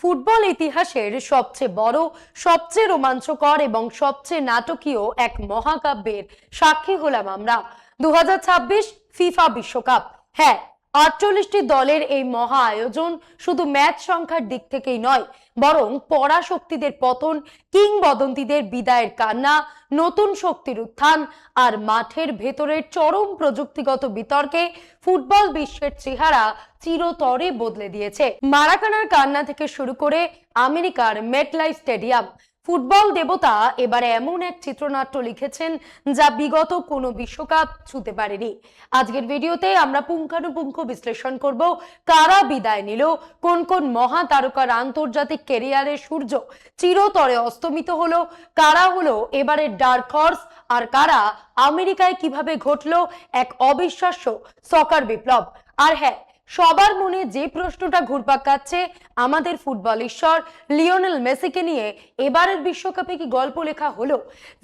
Football ইতিহাসের সবচেয়ে বড়, সবচেয়ে রোমাঞ্চকর এবং সবচেয়ে নাটকীয় এক মহাকাব্যের সাক্ষী হলাম আমরা। 2026 ফিফা বিশ্বকাপ। হ্যাঁ, 48টি দলের এই মহা আয়োজন শুধু ম্যাচ সংখ্যার দিক থেকেই নয়, বরং পরাশক্তিদের পতন, কিংবদন্তিদের বিদায়ের কান্না, নতুন শক্তির উত্থান আর মাঠের ভেতরের চরম প্রযুক্তিগত বিতর্কে ফুটবল বিশ্বের চেহারা চিরতরে বদলে দিয়েছে। মারাকানার কান্না থেকে শুরু করে আমেরিকার মেটলাইফ স্টেডিয়াম, ফুটবল দেবতা এবার এমন এক চিত্রনাট্য লিখেছেন যা বিগত কোনো বিশ্বকাপ ছুঁতে পারেনি। আজকের ভিডিওতে আমরা পুঙ্খানুপুঙ্খ বিশ্লেষণ করব কারা বিদায় নিল, কোন কোন মহা তারকার আন্তর্জাতিক ক্যারিয়ারের সূর্য চিরতরে অস্তমিত হলো, কারা হলো এবারের ডার্ক হর্স, আর কারা আমেরিকায় কিভাবে ঘটলো এক অবিশ্বাস্য সকার বিপ্লব। আর হ্যাঁ, সবার মনে যে প্রশ্নটা ঘুরপাক খাচ্ছে, আমাদের ফুটবল ঈশ্বর লিওনেল মেসিকে নিয়ে এবারের বিশ্বকাপে কি গল্প লেখা হলো?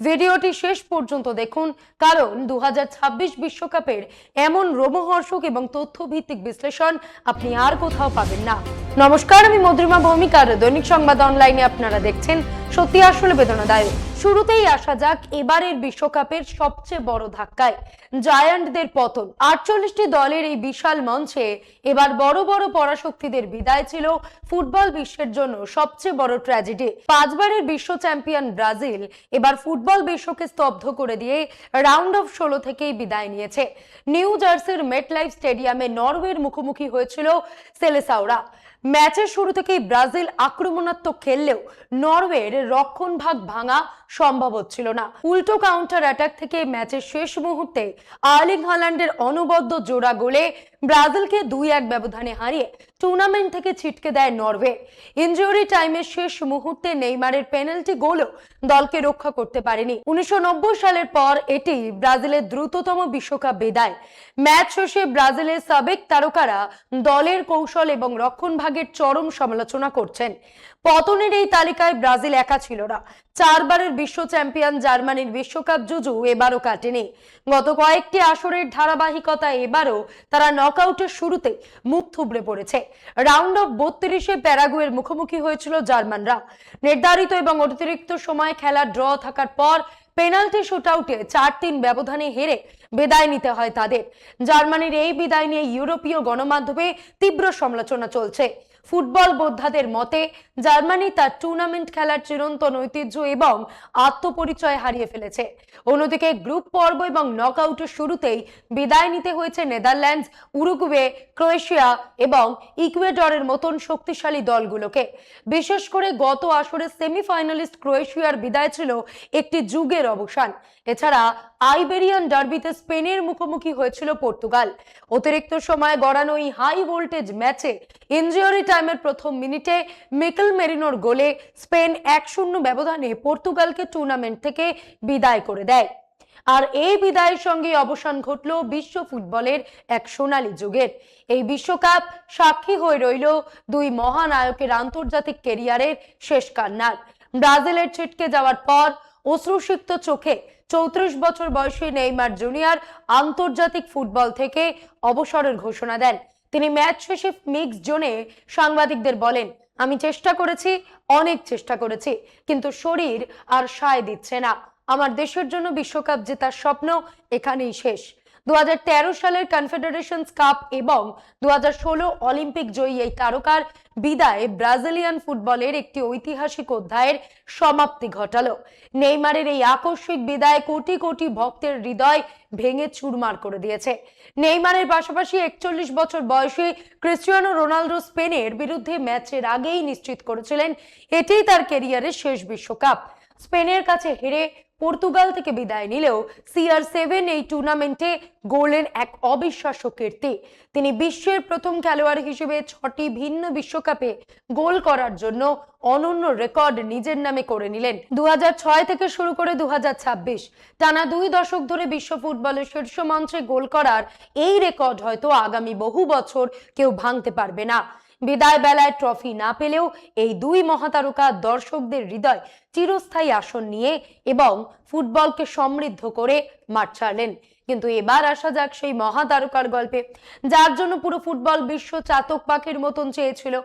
ভিডিওটি শেষ পর্যন্ত দেখুন, কারণ 2026 বিশ্বকাপের এমন রোমহর্ষক এবং তথ্যভিত্তিক বিশ্লেষণ আপনি আর কোথাও পাবেন না। নমস্কার, আমি মধুরিমা ভৌমিক, আর দৈনিক সংবাদ অনলাইনে আপনারা দেখছেন সত্যি আসলে বেদনাদায়ক। শুরুতেই আসা যাক এবারের বিশ্বকাপের সবচেয়ে বড় ধাক্কায়, জায়ান্টদের পতন। 48টি দলের এই বিশাল মঞ্চে এবার বড় বড় পরাশক্তিদের বিদায় ছিল ফুটবল বিশ্বের জন্য সবচেয়ে বড় ট্র্যাজেডি। 5বারের বিশ্ব চ্যাম্পিয়ন ব্রাজিল এবার ফুটবল বিশ্বকে স্তব্ধ করে দিয়ে রাউন্ড অফ 16 থেকেই বিদায় নিয়েছে। নিউ জার্সির মেটলাইফ স্টেডিয়ামে নরওয়ের মুখোমুখি হয়েছিল সেলেসাওরা। ম্যাচের শুরু থেকেই ব্রাজিল আক্রমণাত্মক খেললেও নরওয়ের রক্ষণভাগ ভাঙা সম্ভব হচ্ছিল না। উল্টো কাউন্টার অ্যাটাক থেকে ম্যাচের শেষ মুহূর্তে আর্লিং হাল্যান্ডের অনবদ্য জোড়া গোলে ব্রাজিলকে 2-1 ব্যবধানে হারিয়ে টুর্নামেন্ট থেকে ছিটকে দেয় নরওয়ে। ইনজুরি টাইমের শেষ মুহূর্তে নেইমারের পেনাল্টি গোলও দলকে রক্ষা করতে পারেনি। 1990 সালের পর এটি ব্রাজিলের দ্রুততম বিশ্বকাপ বিদায়। ম্যাচ শেষে ব্রাজিলের সাবেক তারকারা দলের কৌশল এবং রক্ষণভাগের চরম সমালোচনা করছেন। পতনের এই তালিকায় ব্রাজিল একা ছিল না। 4বারের বিশ্ব চ্যাম্পিয়ন জার্মানির বিশ্বকাপ জুজু এবারও কাটেনি। গত কয়েকটি আসরের ধারাবাহিকতা এবারও তারা নকআউটের শুরুতে মুখ থুবড়ে পড়েছে। রাউন্ড অফ 32-এ প্যারাগুয়ের মুখোমুখি হয়েছিল জার্মানরা। নির্ধারিত এবং অতিরিক্ত সময়ে খেলা ড্র থাকার পর পেনাল্টি শুটআউটে 4-3 ব্যবধানে হেরে বিদায় নিতে হয় তাদের। জার্মানির এই বিদায় নিয়ে ইউরোপীয় গণমাধ্যমে তীব্র সমালোচনা চলছে। ফুটবল বোদ্ধাদের মতে জার্মানি তার টুর্নামেন্ট খেলার চিরন্তন ঐতিহ্য এবং আত্মপরিচয় হারিয়ে ফেলেছে। অন্যদিকে গ্রুপ পর্ব এবং নকআউটের শুরুতেই বিদায় নিতে হয়েছে নেদারল্যান্ডস, উরুগুয়ে, ক্রোয়েশিয়া এবং ইকুয়েডরের মতন শক্তিশালী দলগুলোকে। বিশেষ করে গত আসরের সেমিফাইনালিস্ট ক্রোয়েশিয়ার বিদায় ছিল একটি যুগের অবসান। এছাড়া আইবেরিয়ান ডার্বিতে স্পেনের মুখোমুখি হয়েছিল পর্তুগাল। অতিরিক্ত সময়ে গড়ানো এই হাই ভোল্টেজ ম্যাচে ইনজুরি টাইমের প্রথম মিনিটে মিকেল মেরিনোর গোলে স্পেন 1-0 ব্যবধানে পর্তুগালকে টুর্নামেন্ট থেকে বিদায় করে দেয়। আর এই বিদায়ের সঙ্গে অবসান ঘটল বিশ্ব ফুটবলের এক সোনালী যুগের। এই বিশ্বকাপ সাক্ষী হয়ে রইল দুই মহানায়কের আন্তর্জাতিক ক্যারিয়ারের শেষ কান্নার। ব্রাজিলের ছিটকে যাওয়ার পর অশ্রুসিক্ত চোখে 34 বছর বয়সী নেইমার জুনিয়র আন্তর্জাতিক ফুটবল থেকে অবসরের ঘোষণা দেন। তিনি ম্যাচ শেষে মিক্স জোনে সাংবাদিকদের বলেন, আমি চেষ্টা করেছি, অনেক চেষ্টা করেছি, কিন্তু শরীর আর সায় দিচ্ছে না। আমার দেশের জন্য বিশ্বকাপ জেতার স্বপ্ন এখানেই শেষ। 2013 সালের কনফেডারেশনস কাপ এবং 2016 অলিম্পিক জয়ী এই তারকার বিদায় ব্রাজিলিয়ান ফুটবলের একটি ঐতিহাসিক অধ্যায়ের সমাপ্তি ঘটালো। নেইমারের এই আকস্মিক বিদায় কোটি কোটি ভক্তের হৃদয় ভেঙে চুরমার করে দিয়েছে। নেইমারের পাশাপাশি 41 বছর বয়সী ক্রিস্টিয়ানো রোনালদো স্পেনের বিরুদ্ধে ম্যাচের আগেই নিশ্চিত করেছিলেন এটাই তার ক্যারিয়ারের শেষ বিশ্বকাপ। স্পেনের কাছে হেরে পর্তুগাল থেকে বিদায় নিলেও CR7 এই টুর্নামেন্টে গড়লেন এক অবিশ্বাস্য কীর্তি। তিনি বিশ্বের প্রথম খেলোয়াড় হিসেবে 6টি ভিন্ন বিশ্বকাপে গোল করার জন্য অনন্য রেকর্ড নিজের নামে করে নিলেন। 2006 থেকে শুরু করে 2026 টানা 2 দশক ধরে বিশ্ব ফুটবলের শীর্ষ মঞ্চে গোল করার এই রেকর্ড হয়তো আগামী বহু বছর কেউ ভাঙতে পারবে না। বিদায় বেলায় ট্রফি না পেলেও এই দুই মহাতারকা দর্শকদের হৃদয় চিরস্থায়ী আসন নিয়ে এবং ফুটবলকে সমৃদ্ধ করে মাঠ ছাড়লেন। কিন্তু এবার আসা যাক সেই মহাতারকার গল্পে, যার জন্য পুরো ফুটবল বিশ্ব চাতক পাখির মতন চেয়েছিল,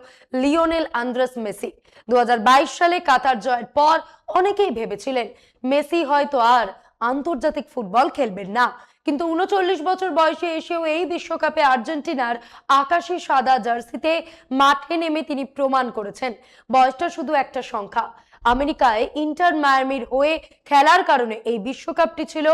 লিওনেল আন্দ্রেস মেসি। 2022 সালে কাতার জয়ের পর অনেকেই ভেবেছিলেন মেসি হয়তো আর আন্তর্জাতিক ফুটবল খেলবেন না, কিন্তু 39 বছর বয়সে এসেও এই বিশ্বকাপে আর্জেন্টিনার আকাশী সাদা জার্সিতে মাঠে নেমে তিনি প্রমাণ করেছেন বয়সটা শুধু একটা সংখ্যা। আমেরিকায় ইন্টার মায়ামির হয়ে খেলার কারণে এই বিশ্বকাপটি ছিল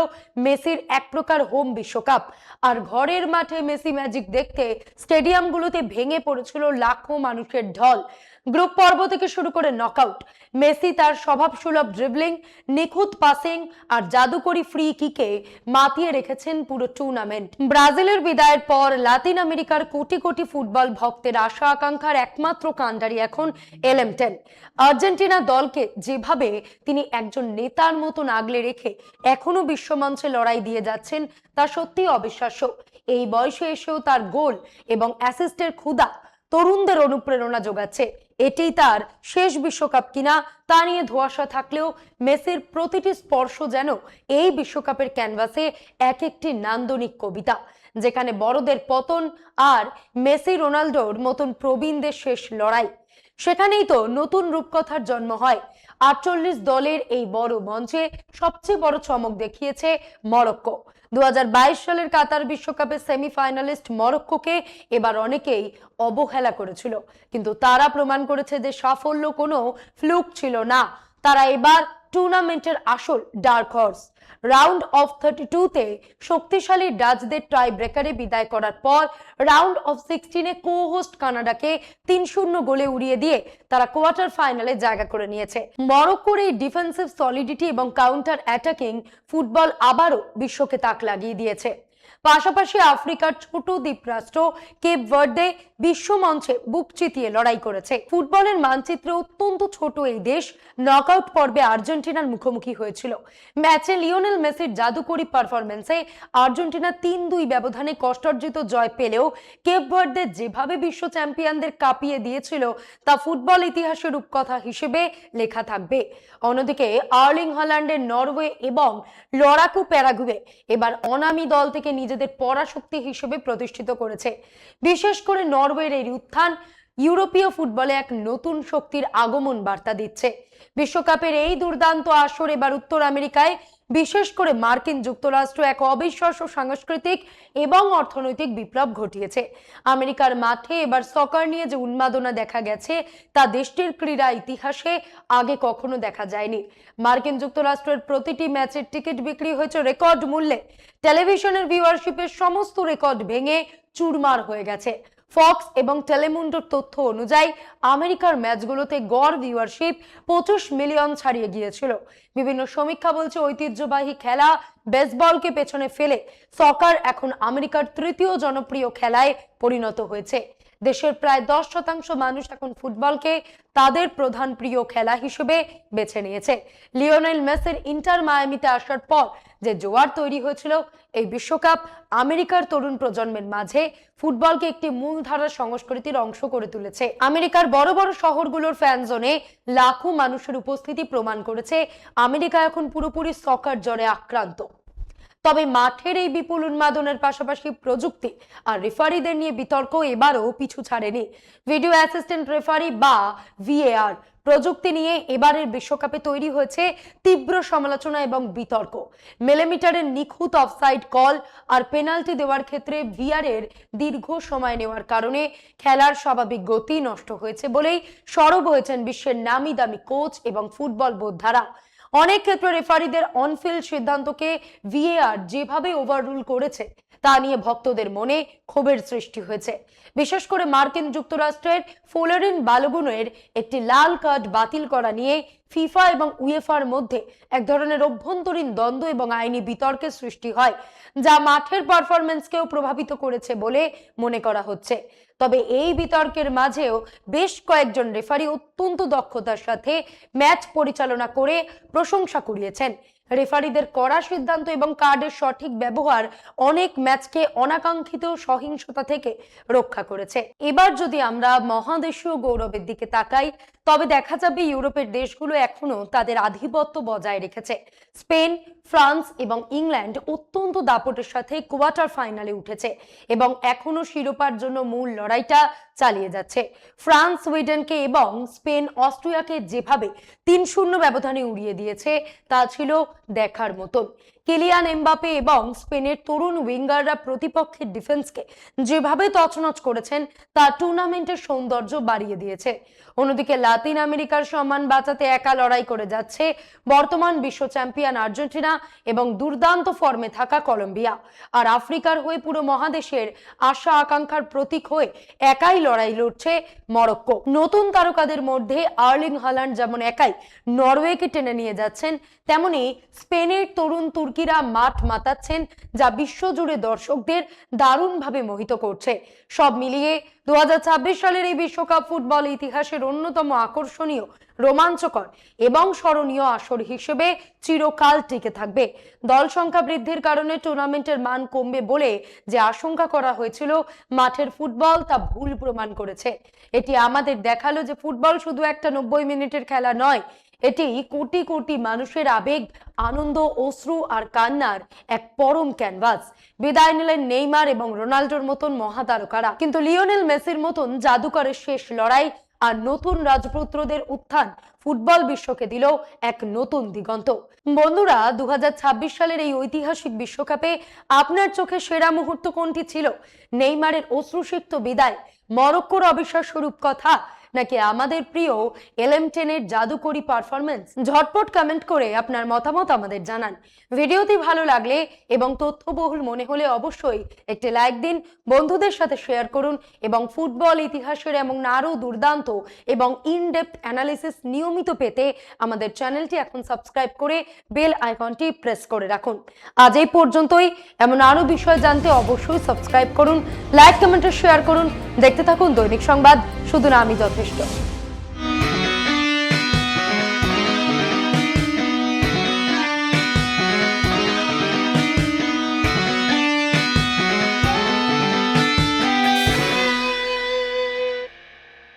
মেসির এক প্রকার হোম বিশ্বকাপ। আর ঘরের মাঠে মেসি ম্যাজিক দেখতে স্টেডিয়ামগুলোতে ভেঙে পড়েছিল লাখো মানুষের ঢল। গ্রুপ পর্ব থেকে শুরু করে নকআউট, মেসি তার স্বভাবসুলভ ড্রিবলিং, নিখুঁত পাসিং আর জাদুকরি ফ্রি কিকে মাতিয়ে রেখেছেন পুরো টুর্নামেন্ট। ব্রাজিলের বিদায়ের পর লাতিন আমেরিকার কোটি কোটি ফুটবল ভক্তের আশা আকাঙ্ক্ষার একমাত্র কাণ্ডারি এখন LM10। আর্জেন্টিনা দলকে যেভাবে তিনি একজন নেতার মতন আগলে রেখে এখনো বিশ্বমঞ্চে লড়াই দিয়ে যাচ্ছেন তা সত্যি অবিশ্বাস্য। এই বয়সে এসেও তার গোল এবং অ্যাসিস্টের ক্ষুধা তরুণদের অনুপ্রেরণা যোগাচ্ছে। এটাই তার শেষ বিশ্বকাপ কিনা তা নিয়ে ধোঁয়াশা থাকলেও মেসির প্রতিটি স্পর্শ যেন এই বিশ্বকাপের ক্যানভাসে এক একটি নান্দনিক কবিতা, যেখানে বড়দের পতন আর মেসি রোনাল্ডোর মতন প্রবীণদের শেষ লড়াই। সেখানেই তো নতুন রূপকথার জন্ম হয়। 48 দলের এই বড় মঞ্চে সবচেয়ে বড় চমক দেখিয়েছে মরক্কো। 2022 সালের কাতার বিশ্বকাপের সেমিফাইনালিস্ট মরক্কোকে এবার অনেকেই অবহেলা করেছিল, কিন্তু তারা প্রমাণ করেছে যে সাফল্য কোনো ফ্লুক ছিল না। তারা এবার টুর্নামেন্টের আসল ডার্ক হর্স। রাউন্ড অফ 32-তে শক্তিশালী ডাচদের টাই ব্রেকারে বিদায় করার পর রাউন্ড অফ 16-এ কো হোস্ট কানাডাকে 3-0 গোলে উড়িয়ে দিয়ে তারা কোয়ার্টার ফাইনালে জায়গা করে নিয়েছে। মরক্কোর এই ডিফেন্সিভ সলিডিটি এবং কাউন্টার অ্যাটাকিং ফুটবল আবারও বিশ্বকে তাক লাগিয়ে দিয়েছে। পাশাপাশি আফ্রিকার ছোট দ্বীপরাষ্ট্র কেপ ভার্দে বিশ্ব মঞ্চে বুক চিতিয়ে লড়াই করেছে। ফুটবলের মানচিত্রে অত্যন্ত ছোট এই দেশ নকআউট পর্বে আর্জেন্টিনার মুখোমুখি হয়েছিল। ম্যাচে লিওনেল মেসির জাদুকরি পারফরম্যান্সে আর্জেন্টিনা 3-2 ব্যবধানে কষ্টার্জিত জয় পেলেও কেপ ভার্দে যেভাবে বিশ্ব চ্যাম্পিয়নদের কাঁপিয়ে দিয়েছিল তা ফুটবল ইতিহাসের রূপকথা হিসেবে লেখা থাকবে। অন্যদিকে আর্লিং হল্যান্ডের নরওয়ে এবং লড়াকু প্যারাগুয়ে এবার অনামী দল থেকে নিজেদের পরাশক্তি হিসেবে প্রতিষ্ঠিত করেছে। বিশেষ করে নরওয়ের এই উত্থান ইউরোপীয় ফুটবলে এক নতুন শক্তির আগমন বার্তা দিচ্ছে। বিশ্বকাপের এই দুর্দান্ত আসর এবার উত্তর আমেরিকায়, বিশেষ করে মার্কিন যুক্তরাষ্ট্র এক অবিশ্বাস্য সাংস্কৃতিক এবং অর্থনৈতিক বিপ্লব ঘটিয়েছে। আমেরিকার মাঠে এবার সকার নিয়ে যে উন্মাদনা দেখা গেছে তা দেশটির ক্রীড়া ইতিহাসে আগে কখনো দেখা যায়নি। মার্কিন যুক্তরাষ্ট্রের প্রতিটি ম্যাচের টিকিট বিক্রি হয়েছে রেকর্ড মূল্যে। টেলিভিশনের ভিউয়ারশিপের সমস্ত রেকর্ড ভেঙে চুরমার হয়ে গেছে। ফক্স এবং টেলিমুন্ডোর তথ্য অনুযায়ী আমেরিকার ম্যাচগুলোতে গড় ভিউয়ারশিপ 25 মিলিয়ন ছাড়িয়ে গিয়েছিল। বিভিন্ন সমীক্ষা বলছে ঐতিহ্যবাহী খেলা বেসবলকে পেছনে ফেলে সকার এখন আমেরিকার তৃতীয় জনপ্রিয় খেলায় পরিণত হয়েছে। দেশের প্রায় 10% মানুষ এখন ফুটবলকে তাদের প্রধান প্রিয় খেলা হিসেবে বেছে নিয়েছে। লিওনেল মেসির ইন্টার মায়ামিতে আসার পর যে জোয়ার তৈরি হয়েছিল, এই বিশ্বকাপ আমেরিকার তরুণ প্রজন্মের মাঝে ফুটবলকে একটি মূলধারার সংস্কৃতির অংশ করে তুলেছে। আমেরিকার বড় বড় শহরগুলোর ফ্যান জোনে লাখো মানুষের উপস্থিতি প্রমাণ করেছে আমেরিকা এখন পুরোপুরি সকার জ্বরে আক্রান্ত। তবে মাঠের এই বিপুল উন্মাদনের পাশাপাশি প্রযুক্তি আর রেফারিদের নিয়ে বিতর্ক এবারও পিছু ছাড়েনি। ভিডিও অ্যাসিস্ট্যান্ট রেফারি বা VAR প্রযুক্তি নিয়ে এবারের বিশ্বকাপে তৈরি হয়েছে তীব্র সমালোচনা এবং বিতর্ক। মিলিমিটারের নিখুঁত অফসাইড কল আর পেনাল্টি দেওয়ার ক্ষেত্রে VAR এর দীর্ঘ সময় নেওয়ার কারণে খেলার স্বাভাবিক গতি নষ্ট হয়েছে বলেই সরব হয়েছেন বিশ্বের নামি দামি কোচ এবং ফুটবল বোদ্ধারা। অনেক ক্ষেত্রে রেফারিদের অনফিল্ড সিদ্ধান্তকে VAR যেভাবে ওভাররুল করেছে তা নিয়ে ভক্তদের মনে ক্ষোভের সৃষ্টি হয়েছে। বিশেষ করে মার্কিন যুক্তরাষ্ট্রের ফ্লোরিন বালোগুনের একটি লাল কার্ড বাতিল করা নিয়ে ফিফা এবং উয়েফার মধ্যে এক ধরনের অভ্যন্তরীণ দ্বন্দ্ব এবং আইনি বিতর্কের সৃষ্টি হয়, যা মাঠের পারফরম্যান্সকেও প্রভাবিত করেছে বলে মনে করা হচ্ছে। তবে এই বিতর্কের মাঝেও বেশ কয়েকজন রেফারি অত্যন্ত দক্ষতার সাথে ম্যাচ পরিচালনা করে প্রশংসা কুড়িয়েছেন। রেফারিদের কড়া সিদ্ধান্ত এবং কার্ডের সঠিক ব্যবহার অনেক ম্যাচকে অনাকাঙ্ক্ষিত সহিংসতা থেকে রক্ষা করেছে। এবার যদি আমরা মহাদেশীয় গৌরবের দিকে তাকাই, তবে দেখা যাবে ইউরোপের দেশগুলো এখনো তাদের আধিপত্য বজায় রেখেছে। স্পেন, ফ্রান্স এবং ইংল্যান্ড অত্যন্ত দাপটের সাথে কোয়ার্টার ফাইনালে উঠেছে এবং এখনো শিরোপার জন্য মূল লড়াইটা চালিয়ে যাচ্ছে। ফ্রান্স সুইডেনকে এবং স্পেন অস্ট্রিয়াকে যেভাবে 3-0 ব্যবধানে উড়িয়ে দিয়েছে তা ছিল দেখার মতন। কিলিয়ান এমবাপে এবং স্পেনের তরুণ উইঙ্গাররা প্রতিপক্ষের ডিফেন্সকে যেভাবে তছনছ করেছেন তা টুর্নামেন্টের সৌন্দর্য বাড়িয়ে দিয়েছে। অন্যদিকে লাতিন আমেরিকার সম্মান বাঁচাতে একা লড়াই করে যাচ্ছে বর্তমান বিশ্ব চ্যাম্পিয়ন আর্জেন্টিনা এবং দুর্দান্ত ফর্মে থাকা কলম্বিয়া। আর আফ্রিকার হয়ে পুরো মহাদেশের আশা আকাঙ্ক্ষার প্রতীক হয়ে একাই লড়াই লড়ছে মরক্কো। নতুন তারকাদের মধ্যে আর্লিং হাল্যান্ড যেমন একাই নরওয়েকে টেনে নিয়ে যাচ্ছেন, তেমনি স্পেনের তরুণ তুর্কিরা মাঠ মাতাচ্ছেন, যা বিশ্বজুড়ে দর্শকদের দারুণভাবে মোহিত করছে। সব মিলিয়ে 2026 সালের এই বিশ্বকাপ ফুটবল ইতিহাসের অন্যতম আকর্ষণীয়, রোমাঞ্চকর এবং স্মরণীয় আসর হিসেবে চিরকাল টিকে থাকবে। দল সংখ্যা বৃদ্ধির কারণে টুর্নামেন্টের মান কমবে বলে যে আশঙ্কা করা হয়েছিল, মাঠের ফুটবল তা ভুল প্রমাণ করেছে। এটি আমাদের দেখালো যে ফুটবল শুধু একটা 90 মিনিটের খেলা নয়, এটি কোটি কোটি মানুষের আবেগ, আনন্দ, অশ্রু আর কান্নার এক পরম ক্যানভাস। বিদায় নিলেন নেইমার এবং রোনাল্ডোর মতন মহাতারকারা, কিন্তু লিওনেল মেসির মতন জাদুকরের শেষ লড়াই আর নতুন রাজপুত্রদের উত্থান ফুটবল বিশ্বকে দিল এক নতুন দিগন্ত। বন্ধুরা, 2026 সালের এই ঐতিহাসিক বিশ্বকাপে আপনার চোখে সেরা মুহূর্ত কোনটি ছিল? নেইমারের অশ্রুসিক্ত বিদায়, মরক্কোর অবিশ্বাস্য রূপকথা, নাকি আমাদের প্রিয় LM10 জাদুকরী পারফরম্যান্স? ঝটপট কমেন্ট করে আপনার মতামত আমাদের জানান। ভিডিওটি ভালো লাগলে এবং তথ্যবহুল মনে হলে অবশ্যই একটি লাইক দিন, বন্ধুদের সাথে শেয়ার করুন এবং ফুটবল ইতিহাসের এমন আরো দুর্দান্ত এবং ইনডেপথ অ্যানালিসিস নিয়মিত পেতে আমাদের চ্যানেলটি এখন সাবস্ক্রাইব করে বেল আইকনটি প্রেস করে রাখুন। আজ এই পর্যন্তই। এমন আরো বিষয় জানতে অবশ্যই সাবস্ক্রাইব করুন, লাইক, কমেন্ট ও শেয়ার করুন। দেখতে থাকুন দৈনিক সংবাদ, শুধু না আমি যথেষ্ট।